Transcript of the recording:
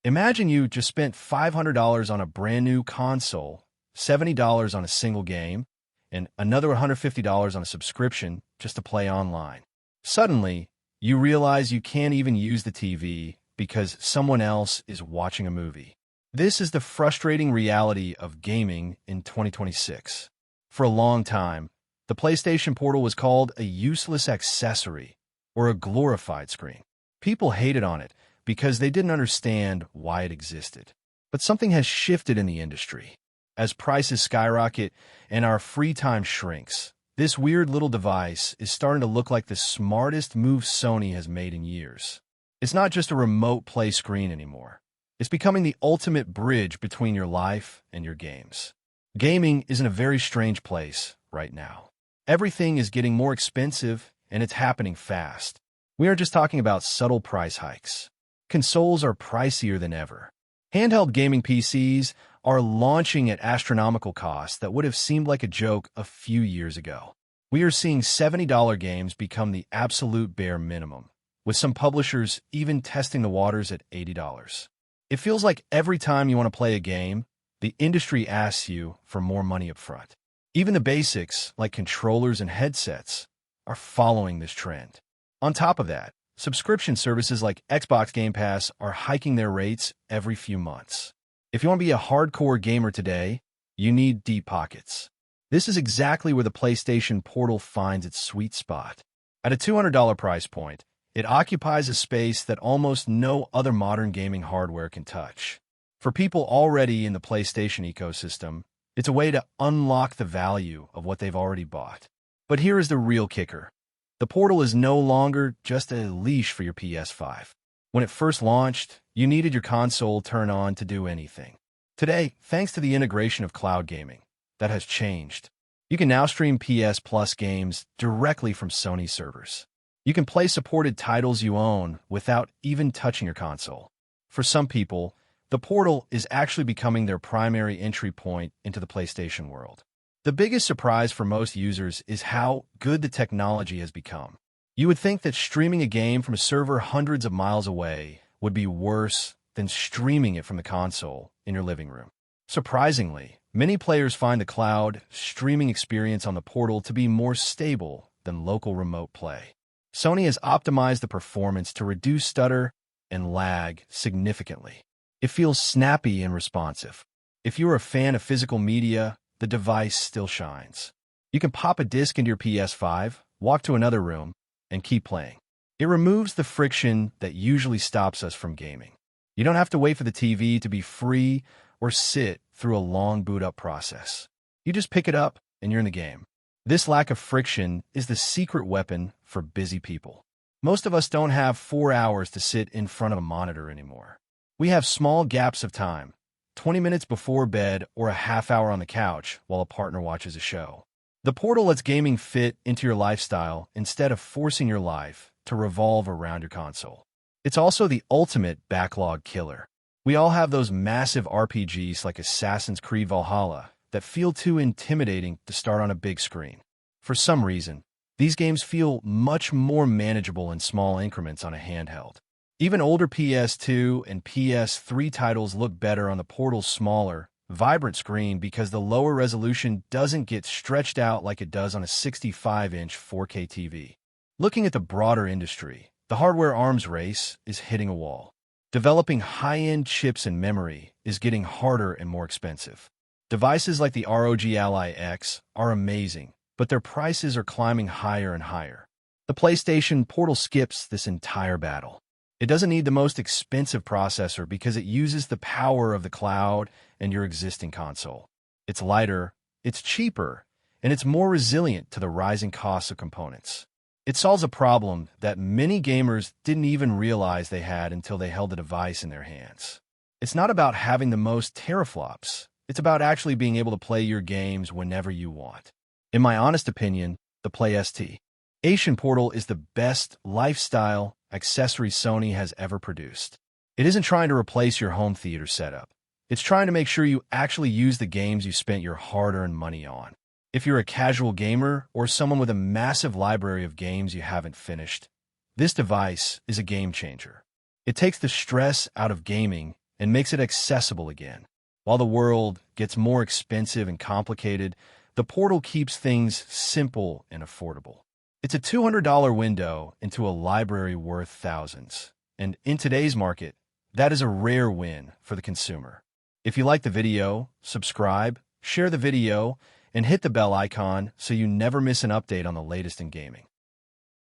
Imagine you just spent $500 on a brand new console, $70 on a single game, and another $150 on a subscription just to play online. Suddenly, you realize you can't even use the TV because someone else is watching a movie. This is the frustrating reality of gaming in 2026. For a long time, the PlayStation Portal was called a useless accessory or a glorified screen. People hated on it because they didn't understand why it existed. But something has shifted in the industry. As prices skyrocket and our free time shrinks, this weird little device is starting to look like the smartest move Sony has made in years. It's not just a remote play screen anymore. It's becoming the ultimate bridge between your life and your games. Gaming is in a very strange place right now. Everything is getting more expensive, and it's happening fast. We aren't just talking about subtle price hikes. Consoles are pricier than ever. Handheld gaming PCs are launching at astronomical costs that would have seemed like a joke a few years ago. We are seeing $70 games become the absolute bare minimum, with some publishers even testing the waters at $80. It feels like every time you want to play a game, the industry asks you for more money up front. Even the basics, like controllers and headsets, are following this trend. On top of that, subscription services like Xbox Game Pass are hiking their rates every few months. If you want to be a hardcore gamer today, you need deep pockets. This is exactly where the PlayStation Portal finds its sweet spot. At a $200 price point, it occupies a space that almost no other modern gaming hardware can touch. For people already in the PlayStation ecosystem, it's a way to unlock the value of what they've already bought. But here is the real kicker. The Portal is no longer just a leash for your PS5. When it first launched, you needed your console turned on to do anything. Today, thanks to the integration of cloud gaming, that has changed. You can now stream PS Plus games directly from Sony servers. You can play supported titles you own without even touching your console. For some people, the Portal is actually becoming their primary entry point into the PlayStation world. The biggest surprise for most users is how good the technology has become. You would think that streaming a game from a server hundreds of miles away would be worse than streaming it from the console in your living room. Surprisingly, many players find the cloud streaming experience on the Portal to be more stable than local remote play. Sony has optimized the performance to reduce stutter and lag significantly. It feels snappy and responsive. If you're a fan of physical media, the device still shines. You can pop a disc into your PS5, walk to another room, and keep playing. It removes the friction that usually stops us from gaming. You don't have to wait for the TV to be free or sit through a long boot-up process. You just pick it up, and you're in the game. This lack of friction is the secret weapon for busy people. Most of us don't have 4 hours to sit in front of a monitor anymore. We have small gaps of time, 20 minutes before bed or a half hour on the couch while a partner watches a show. The Portal lets gaming fit into your lifestyle instead of forcing your life to revolve around your console. It's also the ultimate backlog killer. We all have those massive RPGs like Assassin's Creed Valhalla that feel too intimidating to start on a big screen. For some reason, these games feel much more manageable in small increments on a handheld. Even older PS2 and PS3 titles look better on the Portal's smaller, vibrant screen because the lower resolution doesn't get stretched out like it does on a 65-inch 4K TV. Looking at the broader industry, the hardware arms race is hitting a wall. Developing high-end chips and memory is getting harder and more expensive. Devices like the ROG Ally X are amazing, but their prices are climbing higher and higher. The PlayStation Portal skips this entire battle. It doesn't need the most expensive processor because it uses the power of the cloud and your existing console. It's lighter, it's cheaper, and it's more resilient to the rising costs of components. It solves a problem that many gamers didn't even realize they had until they held the device in their hands. It's not about having the most teraflops. It's about actually being able to play your games whenever you want. In my honest opinion, the PlayStation Portal is the best lifestyle accessory Sony has ever produced. It isn't trying to replace your home theater setup. It's trying to make sure you actually use the games you spent your hard-earned money on. If you're a casual gamer or someone with a massive library of games you haven't finished, this device is a game changer. It takes the stress out of gaming and makes it accessible again. While the world gets more expensive and complicated, the Portal keeps things simple and affordable. It's a $200 window into a library worth thousands. And in today's market, that is a rare win for the consumer. If you like the video, subscribe, share the video, and hit the bell icon so you never miss an update on the latest in gaming.